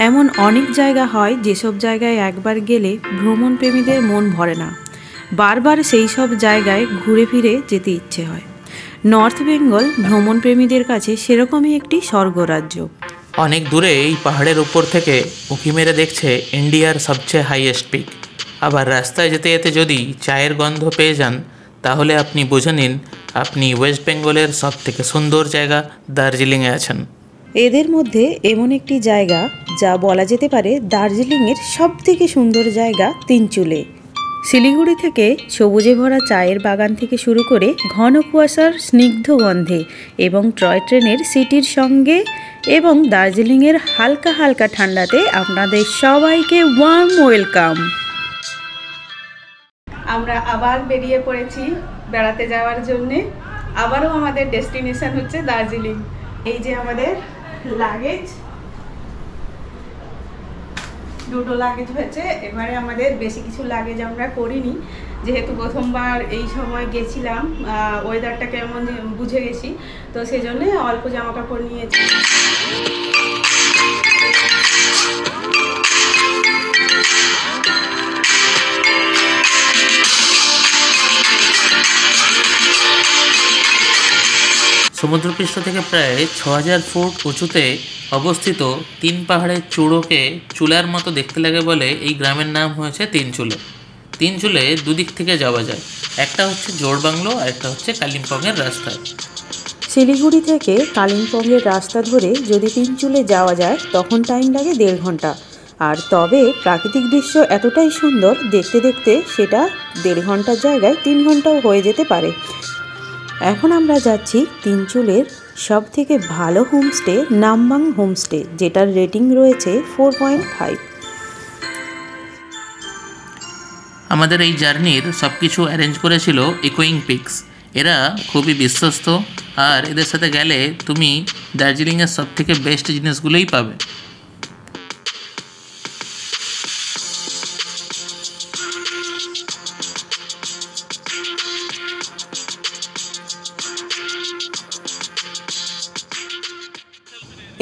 এমন অনেক জায়গা হয় যেসব জায়গায় একবার গেলে ভ্রমণ প্রেমীদের মন ভরে না, বারবার সেই সব জায়গায় ঘুরে ফিরে যেতে ইচ্ছে হয়। নর্থ বেঙ্গল ভ্রমণ প্রেমীদের কাছে সেরকমই একটি স্বর্গরাজ্য। অনেক দূরে এই পাহাড়ের উপর থেকে উঁকি মেরে দেখছে ইন্ডিয়ার সবচেয়ে হাইয়েস্ট পিক। আবার রাস্তায় যেতে যেতে যদি চায়ের গন্ধ পেয়ে যান, তাহলে আপনি বুঝে নিন আপনি ওয়েস্ট বেঙ্গলের সবথেকে সুন্দর জায়গা দার্জিলিংয়ে আছেন। এদের মধ্যে এমন একটি জায়গা যা বলা যেতে পারে দার্জিলিংয়ের সবথেকে সুন্দর জায়গা তিনচুলে। শিলিগুড়ি থেকে সবুজে ভরা চায়ের বাগান থেকে শুরু করে ঘন কুয়াশার স্নিগ্ধ গন্ধে এবং টয় ট্রেনের সিটির সঙ্গে এবং দার্জিলিংয়ের হালকা হালকা ঠান্ডাতে আপনাদের সবাইকে ওয়ার্ম ওয়েলকাম। আমরা আবার বেরিয়ে পড়েছি বেড়াতে যাওয়ার জন্যে। আবারও আমাদের ডেস্টিনেশন হচ্ছে দার্জিলিং। এই যে আমাদের লাগেজ, দুটো লাগেজ হয়েছে। এবারে আমাদের বেশি কিছু লাগেজ আমরা করিনি, যেহেতু প্রথমবার এই সময় গেছিলাম, ওয়েদারটা কেমন বুঝে গেছি, তো সেই জন্যে অল্প জামা কাপড় নিয়েছি। সমুদ্রপৃষ্ঠ থেকে প্রায় ৬,০০০ ফুট উঁচুতে অবস্থিত তিন পাহাড়ের চূড়োকে চুলার মতো দেখতে লাগে বলে এই গ্রামের নাম হয়েছে তিনচুলে। তিনচুলে দুদিক থেকে যাওয়া যায়, একটা হচ্ছে জোড়বাংলো আর একটা হচ্ছে কালিম্পংয়ের রাস্তায়। শিলিগুড়ি থেকে কালিম্পংয়ের রাস্তা ধরে যদি তিনচুলে যাওয়া যায় তখন টাইম লাগে ১.৫ ঘন্টা। আর তবে প্রাকৃতিক দৃশ্য এতটাই সুন্দর, দেখতে দেখতে সেটা ১.৫ ঘন্টার জায়গায় ৩ ঘন্টাও হয়ে যেতে পারে। এখন আমরা যাচ্ছি তিনচুলের সবথেকে ভালো হোমস্টে নামবাং হোমস্টে, যেটার রেটিং রয়েছে 4.5। আমাদের এই জার্নির সব কিছু অ্যারেঞ্জ করেছিল ইকোয়িং পিকস। এরা খুবই বিশ্বস্ত, আর এদের সাথে গেলে তুমি দার্জিলিংয়ের সবথেকে বেস্ট জিনিসগুলোই পাবে।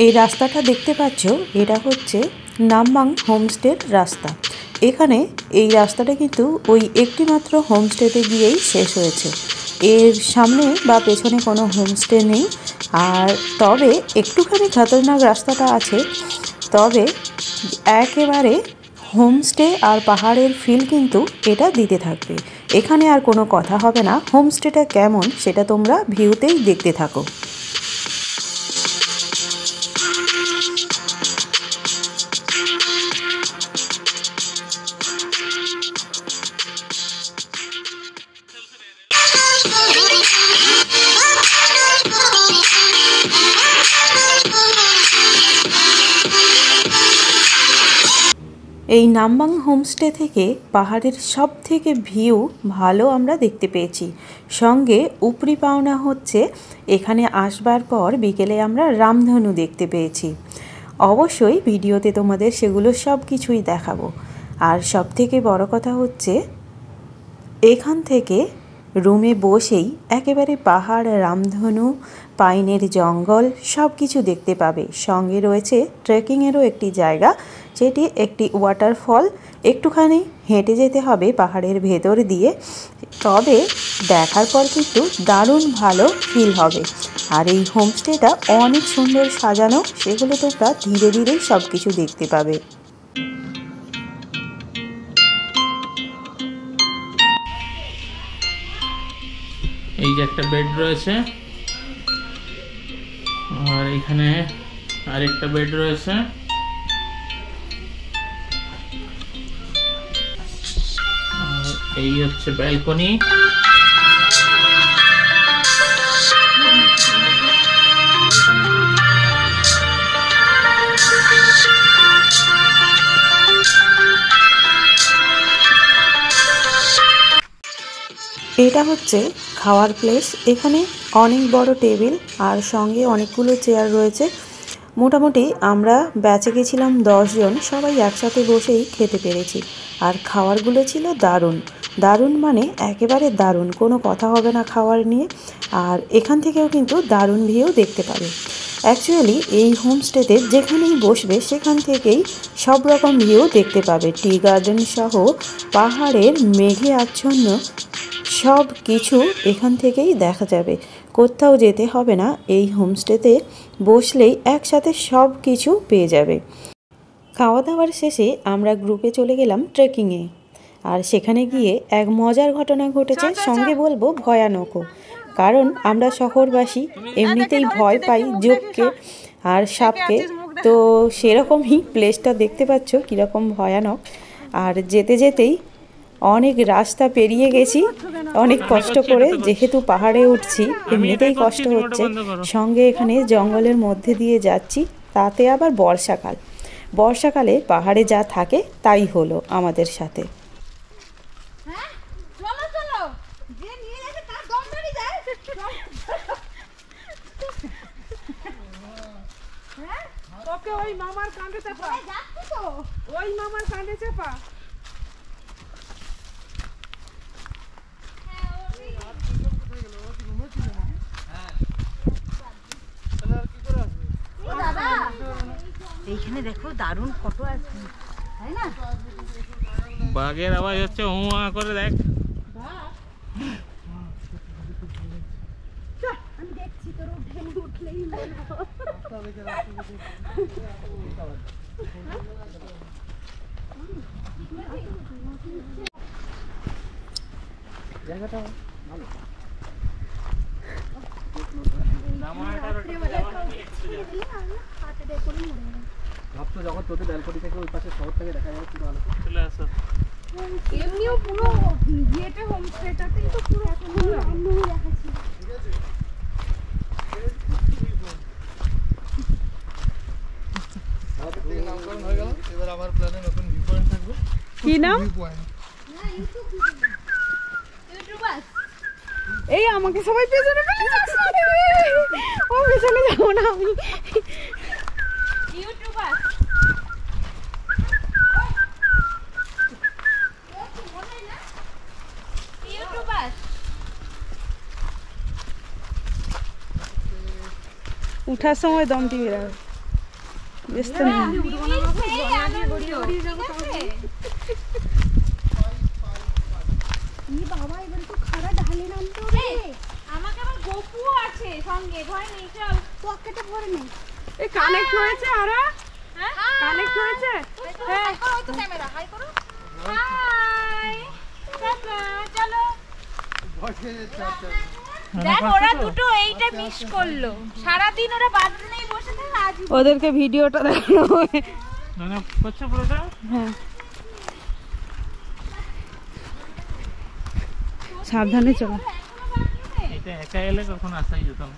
এই রাস্তাটা দেখতে পাচ্ছ, এটা হচ্ছে নামবাং হোমস্টের রাস্তা। এখানে এই রাস্তাটা কিন্তু ওই একটি মাত্র হোমস্টেতে গিয়েই শেষ হয়েছে। এর সামনে বা পেছনে কোনো হোমস্টে নেই। আর তবে একটুখানি খতরনাক রাস্তাটা আছে, তবে একেবারে হোমস্টে আর পাহাড়ের ফিল কিন্তু এটা দিতে থাকবে। এখানে আর কোনো কথা হবে না, হোমস্টেটা কেমন সেটা তোমরা ভিউতেই দেখতে থাকো। এই নামবাং হোমস্টে থেকে পাহাড়ের সব থেকে ভিউ ভালো আমরা দেখতে পেয়েছি। সঙ্গে উপরি পাওনা হচ্ছে এখানে আসবার পর বিকেলে আমরা রামধনু দেখতে পেয়েছি। অবশ্যই ভিডিওতে তোমাদের সেগুলো সব কিছুই দেখাবো। আর সব থেকে বড় কথা হচ্ছে এখান থেকে রুমে বসেই একেবারে পাহাড়, রামধনু, পাইনের জঙ্গল সব কিছু দেখতে পাবে। সঙ্গে রয়েছে ট্রেকিংয়েরও একটি জায়গা, যেটি একটি ওয়াটারফল। একটুখানি হেঁটে যেতে হবে পাহাড়ের ভেতর দিয়ে, তবে দেখার পর কিন্তু দারুণ ভালো ফিল হবে। আর এই হোমস্টেটা অনেক সুন্দর সাজানো, সেগুলো তোমরা ধীরে ধীরেই সব কিছু দেখতে পাবে। এই যে একটা বেড রয়েছে, আর এখানে আরেকটা বেড রয়েছে। আর এই হচ্ছে ব্যালকনি। এটা হচ্ছে খাওয়ার প্লেস। এখানে অনেক বড় টেবিল আর সঙ্গে অনেকগুলো চেয়ার রয়েছে। মোটামুটি আমরা ব্যাচে গেছিলাম 10 জন, সবাই একসাথে বসেই খেতে পেরেছি। আর খাবারগুলো ছিল দারুণ দারুণ, মানে একেবারে দারুণ, কোনো কথা হবে না খাবার নিয়ে। আর এখান থেকেও কিন্তু দারুণ ভিউ দেখতে পাবে। অ্যাকচুয়ালি এই হোমস্টেতে যেখানেই বসবে সেখান থেকেই সব রকম ভিউ দেখতে পাবে। টি গার্ডেন সহ পাহাড়ের মেঘে আচ্ছন্ন সব কিছু এখান থেকেই দেখা যাবে। কোথাও যেতে হবে না, এই হোমস্টেতে বসলেই একসাথে সব কিছু পেয়ে যাবে। খাওয়া দাওয়ার শেষে আমরা গ্রুপে চলে গেলাম ট্রেকিংয়ে। আর সেখানে গিয়ে এক মজার ঘটনা ঘটেছে, সঙ্গে বলবো ভয়ানকও। কারণ আমরা শহরবাসী এমনিতেই ভয় পাই যোগকে আর সাপকে, তো সেরকমই প্লেসটা দেখতে পাচ্ছ কীরকম ভয়ানক। আর যেতে যেতেই অনেক রাস্তা পেরিয়ে গেছি অনেক কষ্ট করে, যেহেতু পাহাড়ে উঠছি এমনিতেই কষ্ট হচ্ছে, সঙ্গে এখানে জঙ্গলের মধ্যে দিয়ে যাচ্ছি, তাতে আবার বর্ষাকালে পাহাড়ে যা থাকে তাই হলো আমাদের সাথে। ওই মামার কাঁধে চাপা, ওই মামার কাঁধে চাপা। এইখানে দেখো দারুণ ফটো আছে, তাই না? বাঘের আওয়াজ হচ্ছে, হুয়া করে দেখ। আমি দেখছি তোর উঠলেই জায়গাটা ভালো। যখন তোদের ব্যালকনি থেকে ওই পাশে শহর থেকে দেখা যাবে পুরো আলো চলে আসো। এমনিও পুরো ইয়েতে হোমস্টেটাতেই তো পুরো এখন আমি দেখাচ্ছি। ঠিক আছে, নামকরণ হয়ে গেল। এবার আমার প্ল্যানে নতুন ভিউ পয়েন্ট থাকবে। কি নাম? এই আমাকে সবাই পেছনে ফেলে যাচ্ছে, ও পেছনে যাবো না আমি। ইউটিউবার উঠার সময় দম টিভি রাখবে, ব্যস্ত নেই। বাবা এবার তো খাড়া ঢালে নামতে হবে। আমাকে আবার গপুও আছে সঙ্গে, ভয় নেই, চল পকেটে ভরে নে। এই কানেক্ট হয়েছে, আরা কানেক্ট হয়েছে। হ্যাঁ ওই তো ক্যামেরা হাই করো। হাই টাটা, চলো। দেখ ওরা দুটো এইটা মিস করলো, সারা দিন ওরা বাথরুমেই বসে থাকে, আজ ওদেরকে ভিডিওটা দেখানো হবে। মানে করছে পুরোটা। হ্যাঁ সাবধানে চলো, এটা একা এলে কখন আসাই যেত না,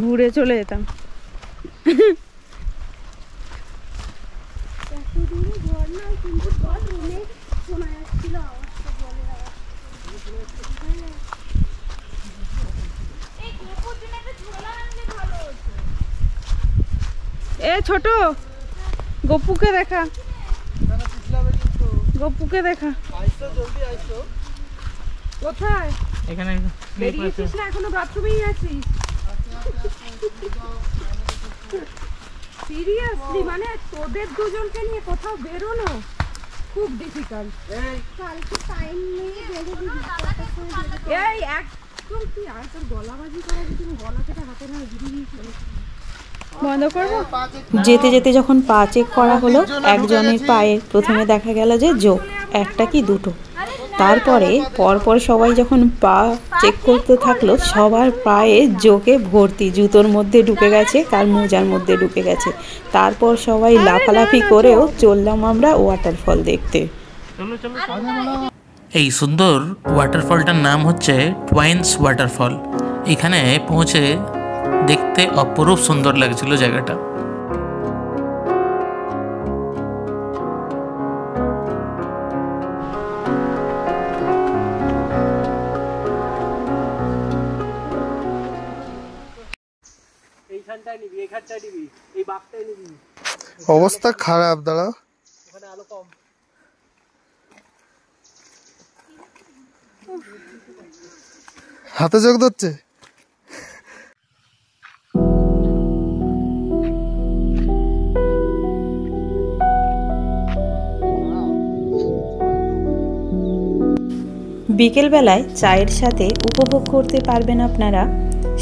ঘুরে চলে যেতাম। এতদিন ঝর্ণা কিন্তু বাথরুমে শোনা যাচ্ছিল আওয়াজটা, জলের আওয়াজ। এই গোপুর জন্য একটা ঝোলা আনলে ভালো হতো। এ ছোট গপুকে দেখা, গপুকে দেখা। কোথায় এখানে বেরিয়েছিস না, এখনো বাথরুমেই আছিস? সিরিয়াসলি মানে তোদের দুজনকে নিয়ে কোথাও বেরোনো খুব ডিফিকাল্ট। কালকে টাইম নিয়ে এই একদম তুই আর তোর গলাবাজি করা, তুমি গলা কেটে হাতে না ঘুরিয়ে বন্ধ করবো। যেতে যেতে যখন পা চেক করা হলো, একজনের পায়ে প্রথমে দেখা গেল যে জোক, একটা কি দুটো। তারপরে পরপর সবাই যখন পা চেক করতে থাকলো, সবার পায়ে জোকে ভর্তি, জুতোর মধ্যে ঢুকে গেছে, কার মোজার মধ্যে ঢুকে গেছে। তারপর সবাই লাফালাফি করেও চললাম আমরা ওয়াটারফল দেখতে। এই সুন্দর ওয়াটারফলটার নাম হচ্ছে টুয়াইন্স ওয়াটারফল। এখানে পৌঁছে দেখতে অপরূপ সুন্দর লাগছিল জায়গাটা। অবস্থা খারাপ, দাঁড়াও। হাতে চোখ ধরছে। বিকেলবেলায় চায়ের সাথে উপভোগ করতে পারবেন আপনারা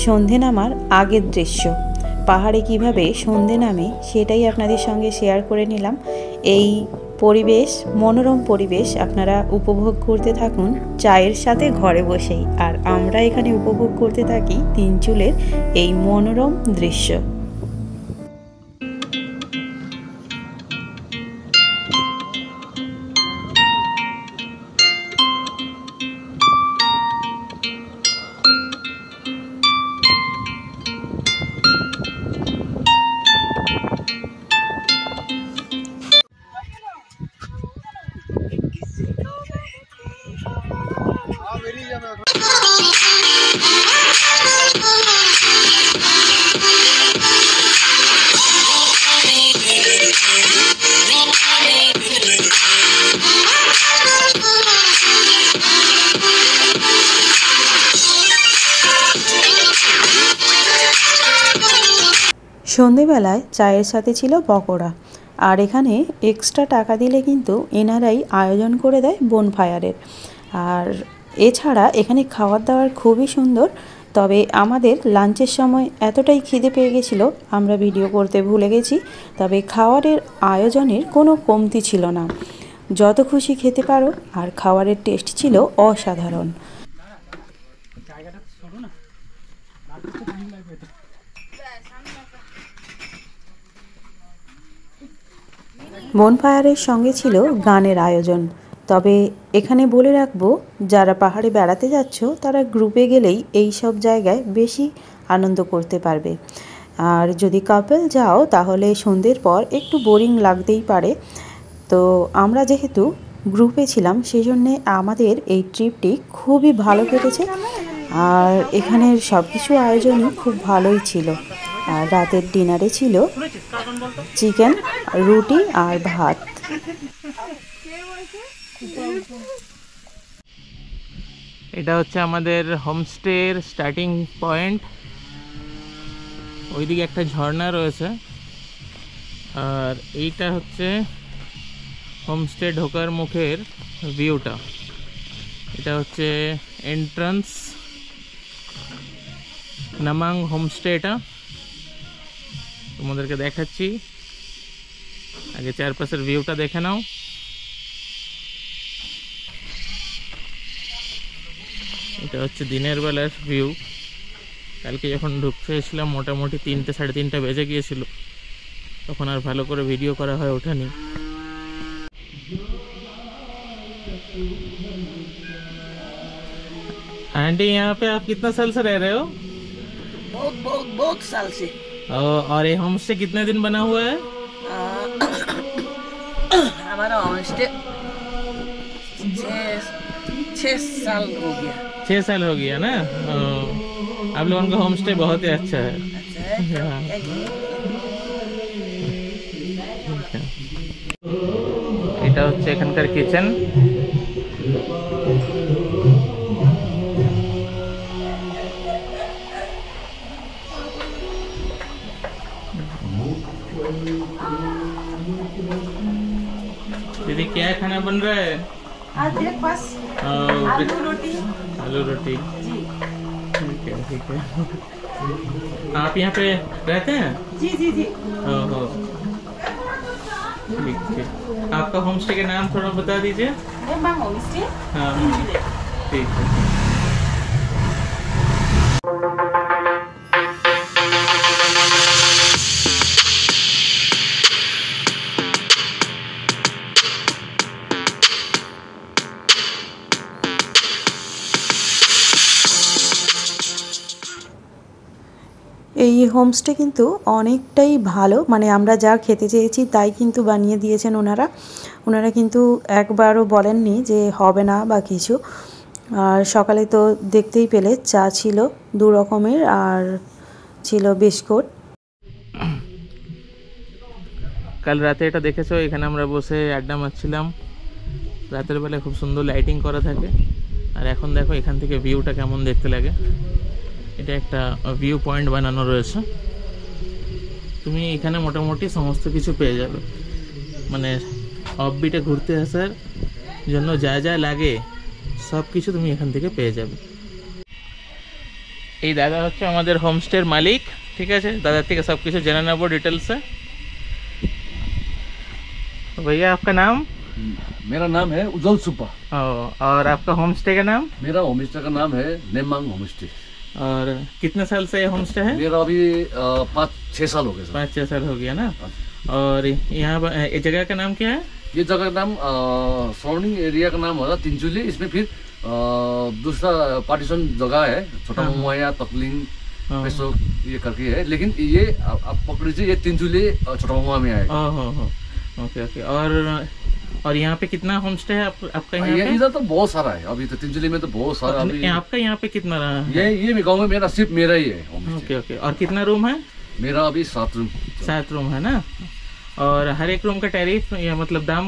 সন্ধে নামার আগের দৃশ্য। পাহাড়ে কিভাবে সন্ধে নামে সেটাই আপনাদের সঙ্গে শেয়ার করে নিলাম। এই পরিবেশ, মনোরম পরিবেশ আপনারা উপভোগ করতে থাকুন চায়ের সাথে ঘরে বসেই, আর আমরা এখানে উপভোগ করতে থাকি তিনচুলের এই মনোরম দৃশ্য। সন্ধেবেলায় চায়ের সাথে ছিল পকোড়া, আর এখানে এক্সট্রা টাকা দিলে কিন্তু এনারাই আয়োজন করে দেয় বনফায়ারের। আর এছাড়া এখানে খাবার দাবার খুবই সুন্দর। তবে আমাদের লাঞ্চের সময় এতটাই খিদে পেয়ে গেছিলো আমরা ভিডিও করতে ভুলে গেছি। তবে খাবারের আয়োজনের কোনো কমতি ছিল না, যত খুশি খেতে পারো, আর খাবারের টেস্ট ছিল অসাধারণ। বনফায়ারের সঙ্গে ছিল গানের আয়োজন। তবে এখানে বলে রাখবো, যারা পাহাড়ে বেড়াতে যাচ্ছ তারা গ্রুপে গেলেই এই সব জায়গায় বেশি আনন্দ করতে পারবে। আর যদি কাপল যাও তাহলে সন্ধ্যের পর একটু বোরিং লাগতেই পারে। তো আমরা যেহেতু গ্রুপে ছিলাম সেই জন্যে আমাদের এই ট্রিপটি খুবই ভালো কেটেছে। আর এখানের সব কিছু আয়োজনই খুব ভালোই ছিল। আর রাতের ডিনারে ছিল চিকেন, রুটি আর ভাত। এটা হচ্ছে আমাদের হোমস্টের স্টার্টিং পয়েন্ট। ওইদিকে একটা ঝর্ণা রয়েছে, আর এইটা হচ্ছে হোমস্টে ঢোকার মুখের ভিউটা। এটা হচ্ছে এন্ট্রান্স নামাং হোমস্টে। এটা তোমাদেরকে দেখাচ্ছি, আগে চারপাশের ভিউটা দেখে নাও। এটা হচ্ছে দিনের বেলার ভিউ। কালকে যখন ঢুকতে এসেছিলাম মোটামুটি 3টে সাড়ে 3টা বেজে গিয়েছিল, তখন আর ভালো করে ভিডিও করা হয়ে ওঠেনি। आंटी यहाँ पे आप कितना साल से रह रहे हो? बहुत साल से। और ये होम स्टे कितने दिन बना हुआ है? हमारा होम स्टे 6 साल हो गया। 6 साल हो गया ना। आप लोगों का होम स्टे बहुत ही अच्छा है। हाँ। এটা হচ্ছে এখানকার কিচেন। दीदी क्या खाना बन रहा है? आज ब्रेकफास्ट आलू रोटी। आलू रोटी, ठीक है ठीक है। आप यहाँ पे रहते हैं? जी जी जी। ओहो, ठीक ठीक। आपका होम स्टे का नाम थोड़ा बता दीजिए। Home stay. हाँ ठीक है। এই হোমস্টে কিন্তু অনেকটাই ভালো, মানে আমরা যা খেতে চেয়েছি তাই কিন্তু বানিয়ে দিয়েছেন ওনারা কিন্তু একবারও বলেননি যে হবে না বা কিছু। আর সকালে তো দেখতেই পেলে চা ছিল 2 রকমের, আর ছিল বিস্কুট। কাল রাতে এটা দেখেছো, এখানে আমরা বসে আড্ডা মারছিলাম। রাতের বেলা খুব সুন্দর লাইটিং করা থাকে। আর এখন দেখো এখান থেকে ভিউটা কেমন দেখতে লাগে। এটা একটা ভিউ পয়েন্ট বানানো রয়েছে। তুমি এখানে মোটামুটি সমস্ত কিছু পেয়ে যাবে, মানে অফবিটে ঘুরতে আসার জন্য যা যা লাগে সব কিছু তুমি এখান থেকে পেয়ে যাবে। এই দাদা হচ্ছে আমাদের হোমস্টের মালিক, ঠিক আছে? দাদার থেকে সব কিছু জেনে নেবো ডিটেলসে। भैया आपका नाम? मेरा नाम है उज्जवल सुब्बा। और आपका होम स्टे का नाम? मेरा होम स्टे का नाम है नेमांग होम स्टे। और कितने साल से ये होम स्टे है? मेरा अभी 5-6 साल हो गए सर। 5-6 साल हो गया ना। और यहाँ ये जगह का नाम क्या है? ये जगह का नाम सराउंडिंग एरिया का नाम होगा तिनचुली। इसमें फिर दूसरा पार्टीशन जगह है छोटा मुआया तकलिंग पेसो ये करके है, लेकिन ये आप पकड़ लीजिए ये तिनचुली छोटा मुआ में आएगा। Okay okay. और यहाँ पे कितना होम स्टे है आपका यहाँ पे? इधर तो बहुत सारा है, अभी तो तिनचुली में तो बहुत सारा। अभी आपका यहाँ पे कितना रहा है? ये गाँव में मेरा सिर्फ मेरा ही है होम स्टे। Okay okay. और कितना रूम है? मेरा अभी 7 रूम। 7 रूम है ना। और हर एक रूम का टैरिफ या मतलब दाम?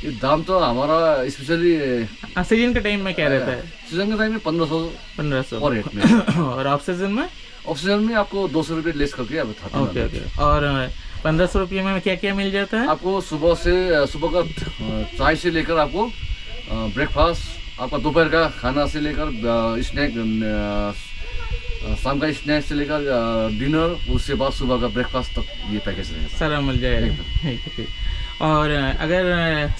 ये दाम तो हमारा स्पेशली सीजन के टाइम में क्या रहता है? सीजन के टाइम में 1500 पर हेड में। और ऑफ सीजन में? ऑफ सीजन में आपको 200 रुपये लेस करके अब ओके ओके। और 1500 रुपये में क्या क्या मिल जाता है आपको? सुबह का चाय से लेकर आपको ब्रेकफास्ट, आपका दोपहर का खाना से लेकर स्नैक, शाम का स्नैक से लेकर डिनर, उसके बाद सुबह का ब्रेकफास्ट तक ये पैकेज है सारा मिल जाएगा। ठीक है ठीक। और अगर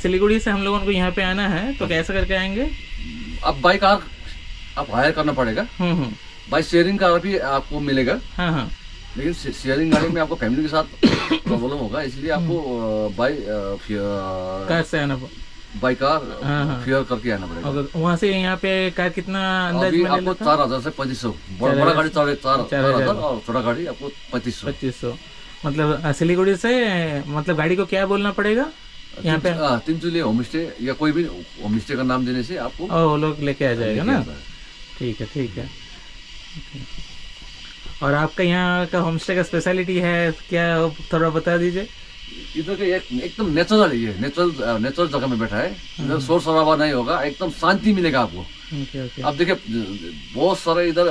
सिलीगुड़ी से हम लोगों को यहाँ पे आना है तो कैसे करके आएंगे? अब बाई कार आप हायर करना पड़ेगा। बाई शेयरिंग कार भी आपको मिलेगा। हाँ। लेकिन शेयरिंग गाड़ी में आपको फैमिली के साथ प्रॉब्लम होगा, इसलिए आपको बाई कार से आना बाई कार फेयर करके आना पड़ेगा। वहाँ से यहाँ पे कार कितना अंदाज में आपको 4000 से 2500। बड़ा गाड़ी 4000 और छोटा गाड़ी आपको 2500। मतलब सिलीगुड़ी से मतलब गाड़ी को क्या बोलना पड़ेगा यहाँ पे? तिनचुली होम स्टे या कोई भी होम स्टे का नाम देने से आपको वो लोग लेके आ जाएगा ना। ठीक है ठीक है। और आपका यहाँ का होम स्टे का स्पेशलिटी है क्या, थोड़ा बता दीजिए। इधर का एकदम नेचुरल है, ये नेचुरल जगह में बैठा है। इधर शोर शराबा नहीं होगा, एकदम शांति मिलेगा आपको। आप देखिए बहुत सारा इधर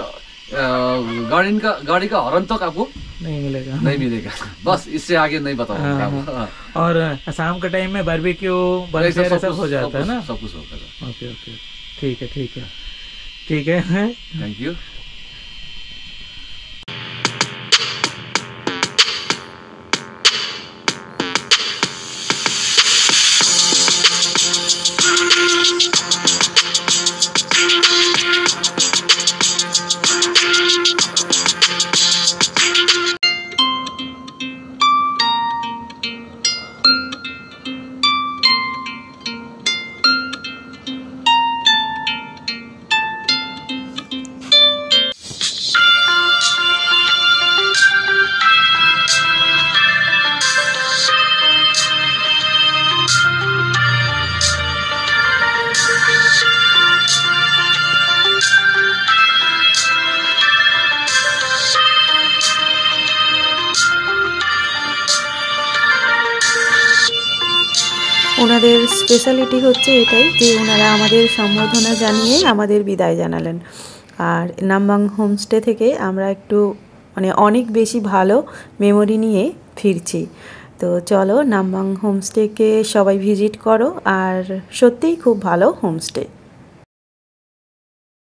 गाड़ी का हॉर्न तक आपको नहीं मिलेगा। बस इससे आगे नहीं बताऊंगा। और शाम के टाइम में बारबेक्यू सब हो जाता है ना? सब कुछ होता है। Okay okay. ठीक है ठीक है ठीक है। Thank you. ওনাদের স্পেশালিটি হচ্ছে এটাই যে ওনারা আমাদের সম্বর্ধনা জানিয়ে আমাদের বিদায় জানালেন। আর নামবাং হোমস্টে থেকে আমরা একটু অনেক বেশি ভালো মেমোরি নিয়ে ফিরছি। তো চলো নামবাং হোমস্টেকে সবাই ভিজিট করো, আর সত্যিই খুব ভালো হোমস্টে।